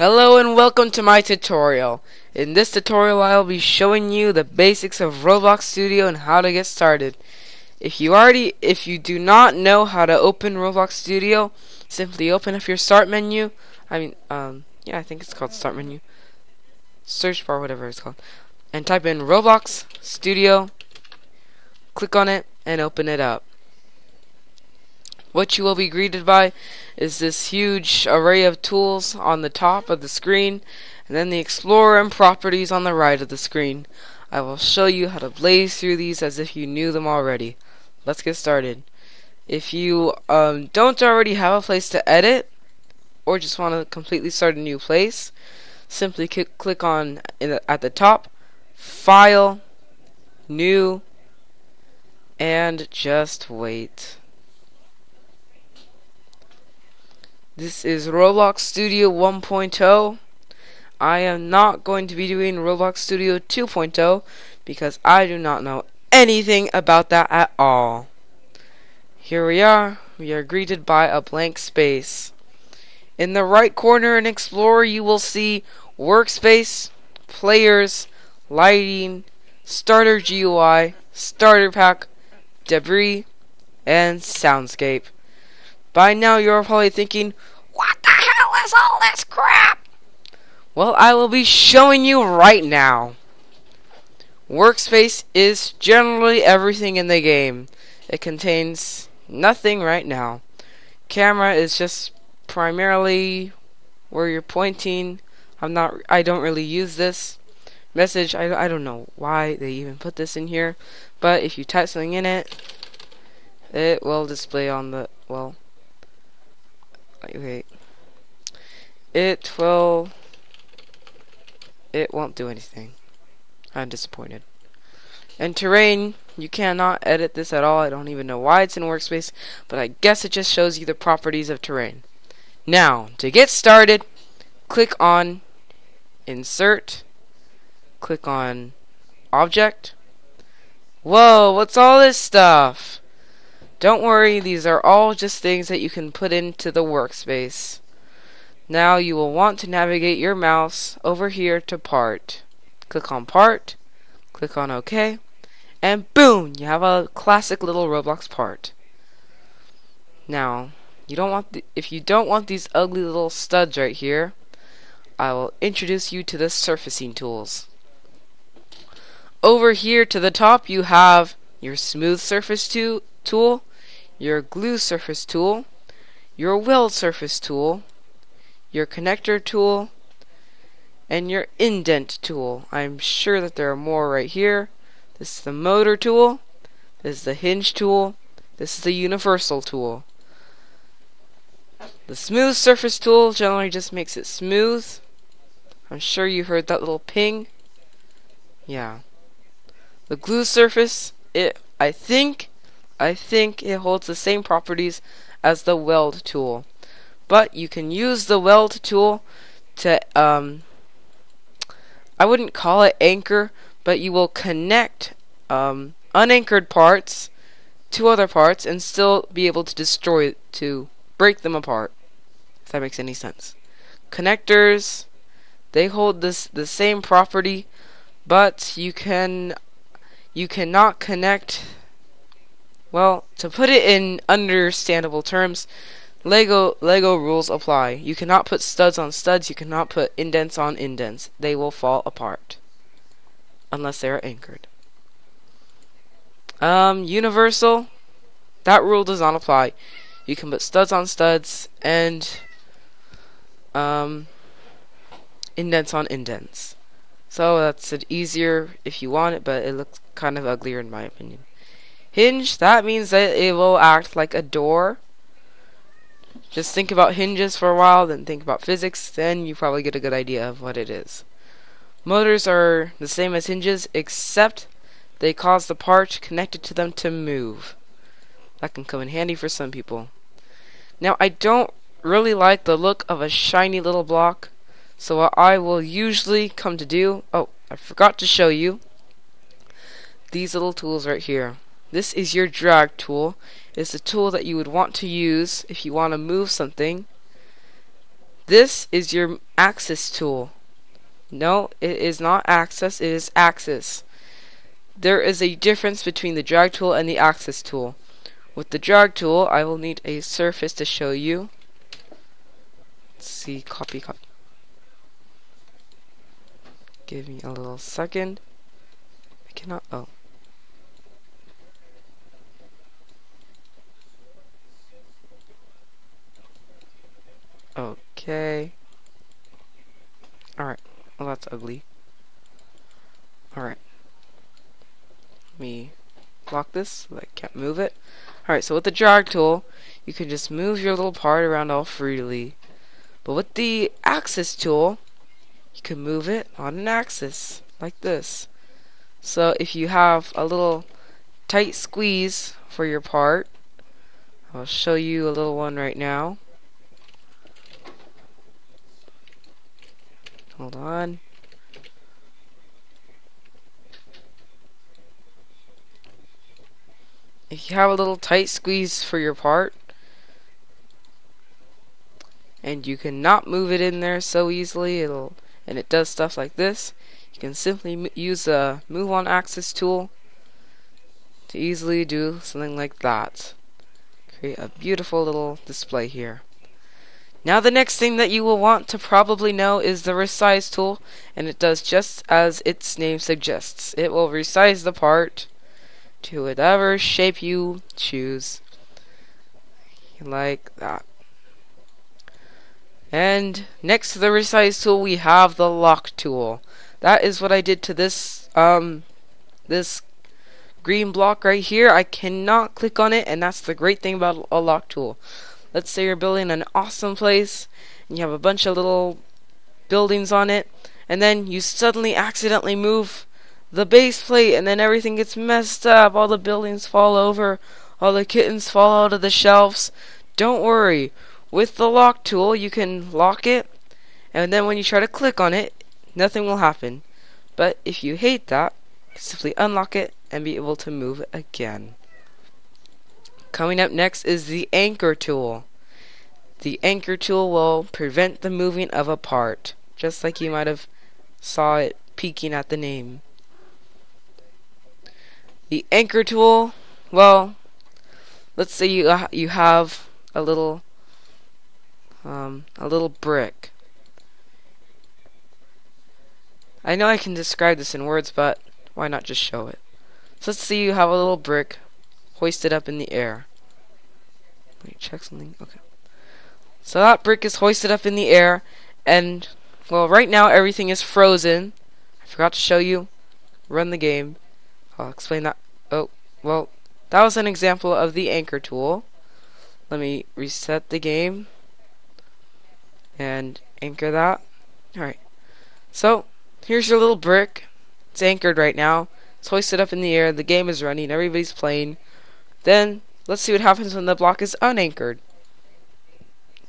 Hello and welcome to my tutorial. In this tutorial I'll be showing you the basics of Roblox Studio and how to get started. If you do not know how to open Roblox Studio, simply open up your start menu. Yeah, I think it's called start menu. Search bar, whatever it's called. And type in Roblox Studio. Click on it and open it up. What you will be greeted by is this huge array of tools on the top of the screen, and then the Explorer and properties on the right of the screen. I will show you how to blaze through these as if you knew them already. Let's get started. If you don't already have a place to edit, or just want to completely start a new place, simply click on at the top, File, New, and just wait. This is Roblox Studio 1.0. I am not going to be doing Roblox Studio 2.0 because I do not know anything about that at all. Here we are. We are greeted by a blank space. In the right corner in Explorer you will see Workspace, Players, Lighting, Starter GUI, Starter Pack, Debris, and Soundscape. By now you're probably thinking, what the hell is all this crap? Well, I will be showing you right now. Workspace is generally everything in the game. It contains nothing right now. Camera is just primarily where you're pointing. I don't really use this. Message, I don't know why they even put this in here, but if you type something in it, it will display on the, well, wait. It won't do anything. I'm disappointed. And terrain, you cannot edit this at all. I don't even know why it's in Workspace, but I guess it just shows you the properties of terrain. Now, to get started, click on Insert, click on Object. Whoa, what's all this stuff? Don't worry, these are all just things that you can put into the workspace. Now you will want to navigate your mouse over here to Part. Click on Part, click on OK, and boom, you have a classic little Roblox part. Now, if you don't want these ugly little studs right here, I will introduce you to the surfacing tools. Over here to the top you have your smooth surface tool, your glue surface tool, your weld surface tool, your connector tool, and your indent tool. I'm sure that there are more right here. This is the motor tool, this is the hinge tool, this is the universal tool. The smooth surface tool generally just makes it smooth. I'm sure you heard that little ping. Yeah. The glue surface, I think it holds the same properties as the weld tool, but you can use the weld tool to I wouldn't call it anchor, but you will connect unanchored parts to other parts and still be able to break them apart, if that makes any sense. Connectors, they hold the same property, but you cannot connect. Well, to put it in understandable terms, Lego rules apply. You cannot put studs on studs, you cannot put indents on indents. They will fall apart unless they are anchored. Universal, that rule does not apply. You can put studs on studs and indents on indents. So that's it easier if you want it, but it looks kind of uglier in my opinion. Hinge, that means that it will act like a door. Just think about hinges for a while, then think about physics, then you probably get a good idea of what it is. Motors are the same as hinges, except they cause the part connected to them to move. That can come in handy for some people. Now, I don't really like the look of a shiny little block, so what I will usually come to do, oh, I forgot to show you these little tools right here. This is your drag tool. It's the tool that you would want to use if you want to move something This is your axis tool. No, it is not axis, it is axis. There is a difference between the drag tool and the axis tool. With the drag tool, I will need a surface to show you. Let's see, copy. Give me a little second. I cannot, oh. Okay. Alright, well that's ugly. Alright. Let me lock this so that I can't move it. Alright, so with the drag tool, you can just move your little part around all freely. But with the axis tool, you can move it on an axis, like this. So if you have a little tight squeeze for your part, I'll show you a little one right now. Hold on. If you have a little tight squeeze for your part, and you cannot move it in there so easily, and it does stuff like this, you can simply use the move on axis tool to easily do something like that. Create a beautiful little display here. Now the next thing that you will want to probably know is the resize tool, and it does just as its name suggests. It will resize the part to whatever shape you choose, like that. And next to the resize tool, we have the lock tool. That is what I did to this this green block right here. I cannot click on it, and that's the great thing about a lock tool. Let's say you're building an awesome place, and you have a bunch of little buildings on it, and then you suddenly accidentally move the base plate, and then everything gets messed up. All the buildings fall over, all the kittens fall out of the shelves. Don't worry. With the lock tool, you can lock it, and then when you try to click on it, nothing will happen. But if you hate that, simply unlock it and be able to move it again. Coming up next is the anchor tool. The anchor tool will prevent the moving of a part, just like you might have saw it peeking at the name. The anchor tool, well, let's say you have a little brick. I know I can describe this in words, but why not just show it? So let's say you have a little brick hoisted up in the air. Let me check something. Okay. So that brick is hoisted up in the air, and well, right now everything is frozen. I forgot to show you. Run the game. I'll explain that. Oh, well, that was an example of the anchor tool. Let me reset the game and anchor that. Alright. So, here's your little brick. It's anchored right now. It's hoisted up in the air. The game is running. Everybody's playing. Then, let's see what happens when the block is unanchored.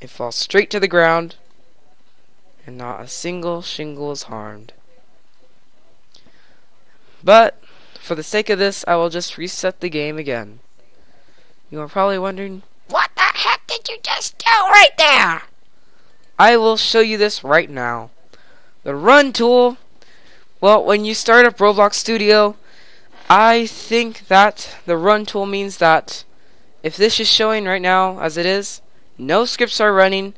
It falls straight to the ground, and not a single shingle is harmed. But, for the sake of this, I will just reset the game again. You are probably wondering, what the heck did you just do right there? I will show you this right now. The run tool, well, when you start up Roblox Studio, I think that the run tool means that if this is showing right now as it is, no scripts are running,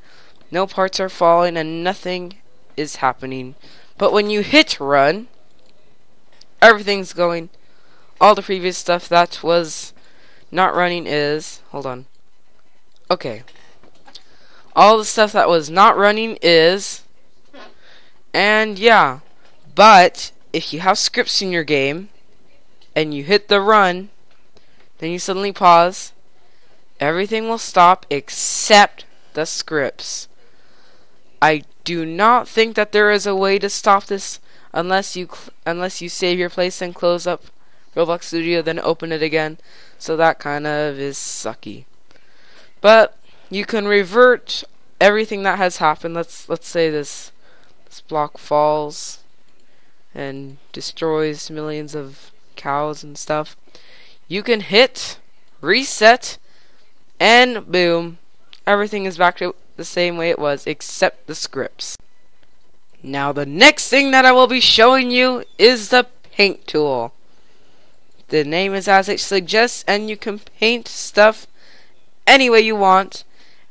no parts are falling, and nothing is happening. But when you hit run, everything's going. All the previous stuff that was not running is, hold on. Okay. All the stuff that was not running is, and yeah. But if you have scripts in your game and you hit the run, then you suddenly pause, everything will stop except the scripts. I do not think that there is a way to stop this unless you save your place and close up Roblox Studio, then open it again. So that kind of is sucky. But you can revert everything that has happened. Let's say this block falls and destroys millions of cows and stuff. You can hit reset, and boom, everything is back to the same way it was, except the scripts. Now the next thing that I will be showing you is the paint tool. The name is as it suggests, and you can paint stuff any way you want,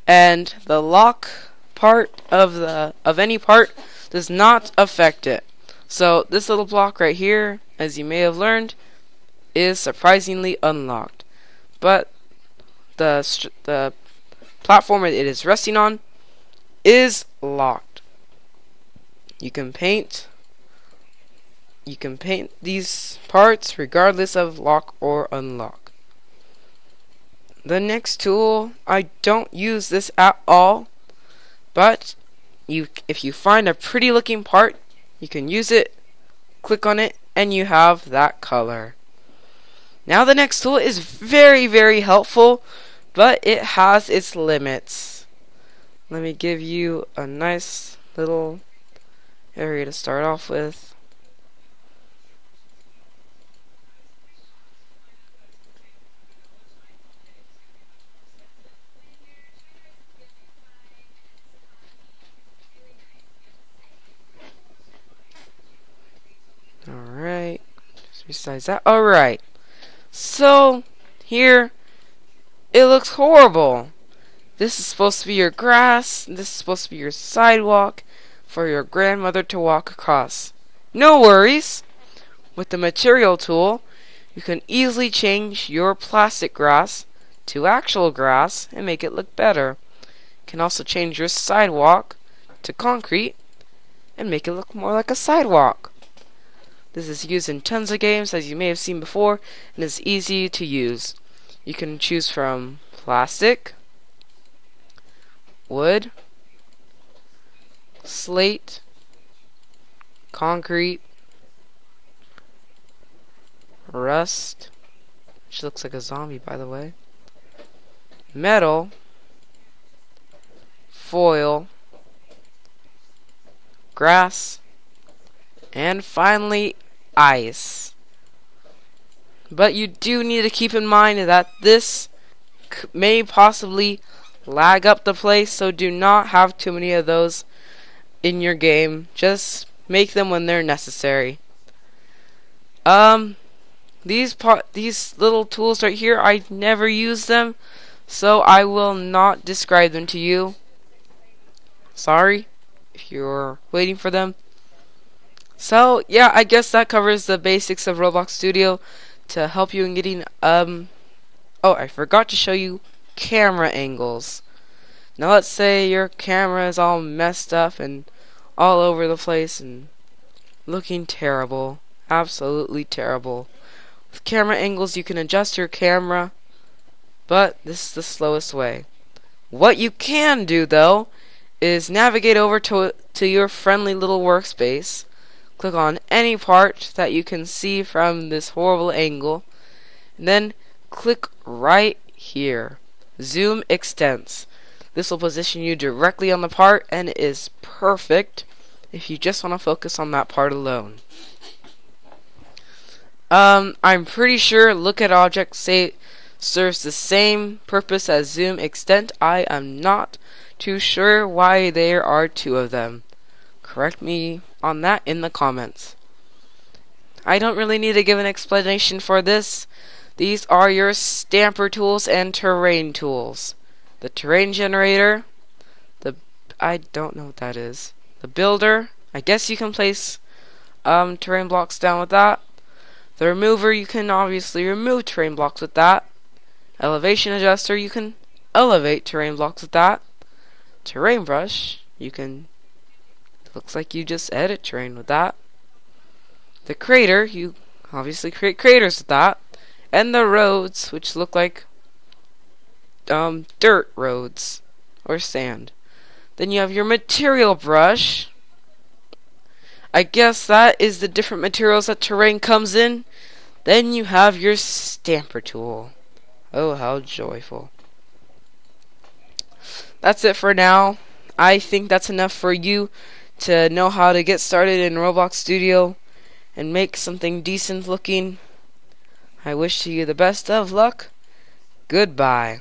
and the lock part of any part does not affect it. So this little block right here, as you may have learned, is surprisingly unlocked, but the platform it is resting on is locked. You can paint these parts regardless of lock or unlock. The next tool, I don't use this at all, but if you find a pretty looking part, you can use it, click on it, and you have that color. Now the next tool is very, very helpful, but it has its limits. Let me give you a nice little area to start off with. Alright, besides that, alright. So, here, it looks horrible. This is supposed to be your grass, this is supposed to be your sidewalk for your grandmother to walk across. No worries! With the material tool, you can easily change your plastic grass to actual grass and make it look better. You can also change your sidewalk to concrete and make it look more like a sidewalk. This is used in tons of games, as you may have seen before, and is easy to use. You can choose from plastic, wood, slate, concrete, rust, which looks like a zombie by the way, metal, foil, grass, and finally ice. But you do need to keep in mind that this may possibly lag up the place, so do not have too many of those in your game. Just make them when they're necessary. These little tools right here, I never use them, so I will not describe them to you. Sorry if you're waiting for them. So yeah, I guess that covers the basics of Roblox Studio to help you in getting oh, I forgot to show you camera angles. Now let's say your camera is all messed up and all over the place and looking terrible, absolutely terrible. With camera angles you can adjust your camera, but this is the slowest way. What you can do though is navigate over to your friendly little workspace. Click on any part that you can see from this horrible angle, and then click right here, Zoom Extents. This will position you directly on the part, and it is perfect if you just want to focus on that part alone. I'm pretty sure Look at Object serves the same purpose as Zoom Extent. I am not too sure why there are two of them. Correct me on that in the comments. I don't really need to give an explanation for this. These are your stamper tools and terrain tools. The terrain generator, I don't know what that is. The builder, I guess you can place terrain blocks down with that. The remover, you can obviously remove terrain blocks with that. Elevation adjuster, you can elevate terrain blocks with that. Terrain brush, you can, looks like you just edit terrain with that. The crater, you obviously create craters with that. And the roads, which look like dirt roads or sand. Then you have your material brush. I guess that is the different materials that terrain comes in. Then you have your stamper tool. Oh, how joyful. That's it for now. I think that's enough for you to know how to get started in Roblox Studio and make something decent looking. I wish you the best of luck. Goodbye.